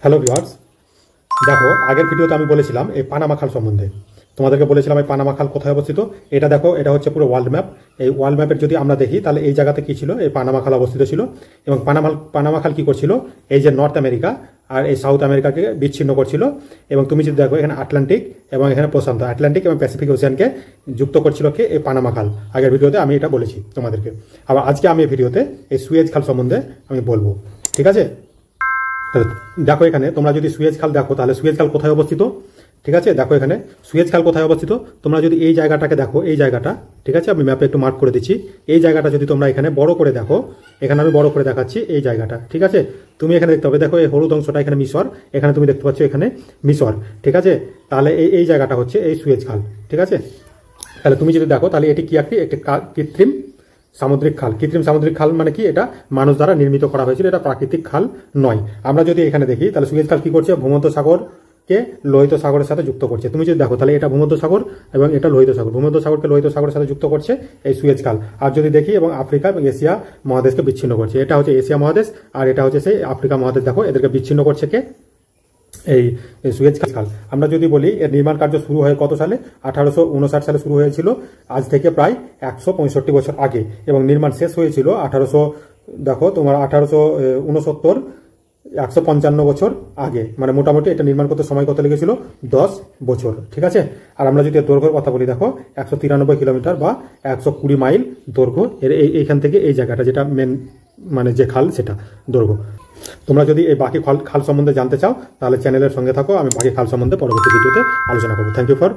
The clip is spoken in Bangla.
হ্যালো ভিউয়ার্স, দেখো আগের ভিডিওতে আমি বলেছিলাম এই পানামা খাল সম্বন্ধে। তোমাদেরকে বলেছিলাম এই পানামা খাল কোথায় অবস্থিত। এটা দেখো, এটা হচ্ছে পুরো ওয়ার্ল্ড ম্যাপ। এই ওয়ার্ল্ড ম্যাপের যদি আমরা দেখি তাহলে এই জায়গাতে কি ছিল, এই পানামা খাল অবস্থিত ছিল। এবং পানামা খাল কি করছিল, এই যে নর্থ আমেরিকা আর এই সাউথ আমেরিকাকে বিচ্ছিন্ন করছিল। এবং তুমি যদি দেখো এখানে আটলান্টিক এবং এখানে প্রশান্ত, আটলান্টিক এবং প্যাসিফিক ওশিয়ানকে যুক্ত করছিল কে, এই পানামা খাল। আগের ভিডিওতে আমি এটা বলেছি তোমাদেরকে। আবার আজকে আমি এই ভিডিওতে এই সুয়েজ খাল সম্বন্ধে আমি বলবো, ঠিক আছে? দেখো এখানে তোমরা যদি সুয়েজ খাল দেখো তাহলে সুয়েজ খাল কোথায় অবস্থিত, ঠিক আছে? দেখো এখানে সুয়েজ খাল কোথায় অবস্থিত, তোমরা যদি এই জায়গাটাকে দেখো, এই জায়গাটা, ঠিক আছে? আমি ম্যাপে একটু মার্ক করে দিচ্ছি। এই জায়গাটা যদি তোমরা এখানে বড় করে দেখো, এখানে আমি বড় করে দেখাচ্ছি এই জায়গাটা, ঠিক আছে? তুমি এখানে দেখতে পাবে, দেখো এই হলুদ অংশটা এখানে মিশর, এখানে তুমি দেখতে পাচ্ছ এখানে মিশর, ঠিক আছে? তাহলে এই জায়গাটা হচ্ছে এই সুয়েজ খাল, ঠিক আছে? তাহলে তুমি যদি দেখো তাহলে এটি কি একটি কৃত্রিম সামুদ্রিক খাল। কৃত্রিম সামুদ্রিক খাল মানে কি, এটা মানুষ দ্বারা নির্মিত করা হয়েছিল, এটা প্রাকৃতিক খাল নয়। আমরা যদি এখানে দেখি তাহলে সুয়েজ খাল কি করছে, ভূমধ্য সাগরকে লোহিত সাগরের সাথে যুক্ত করছে। তুমি যদি দেখো তাহলে এটা ভূমধ্য সাগর এবং এটা লোহিত সাগর, ভূমধ্য সাগরকে লোহিত সাগরের সাথে যুক্ত করছে এই সুয়েজ খাল। আর যদি দেখি এবং আফ্রিকা এবং এশিয়া মহাদেশকে বিচ্ছিন্ন করছে, এটা হচ্ছে এশিয়া মহাদেশ আর এটা হচ্ছে সেই আফ্রিকা মহাদেশ। দেখো এদেরকে বিচ্ছিন্ন করছে কে, এই সুয়েজ খাল। আমরা যদি বলি এর নির্মাণ কার্য শুরু হয় কত সালে, 1859 সালে শুরু হয়েছিল, আজ থেকে প্রায় 165 বছর আগে। এবং নির্মাণ শেষ হয়েছিল 1869 155 বছর আগে। মানে মোটামুটি এটা নির্মাণ করতে সময় কত লেগেছিল, 10 বছর, ঠিক আছে? আর আমরা যদি দৈর্ঘ্যের কথা বলি, দেখো 193 কিলোমিটার বা 120 মাইল দৈর্ঘ্য এর এইখান থেকে এই জায়গাটা, যেটা মেন মানে যে খাল সেটা দৈর্ঘ্য। তোমরা যদি এই বাকি খাল সম্বন্ধে জানতে চাও তাহলে চ্যানেলের সঙ্গে থাকো, আমি বাকি খাল সম্বন্ধে পরবর্তী ভিডিওতে আলোচনা করবো। Thank you for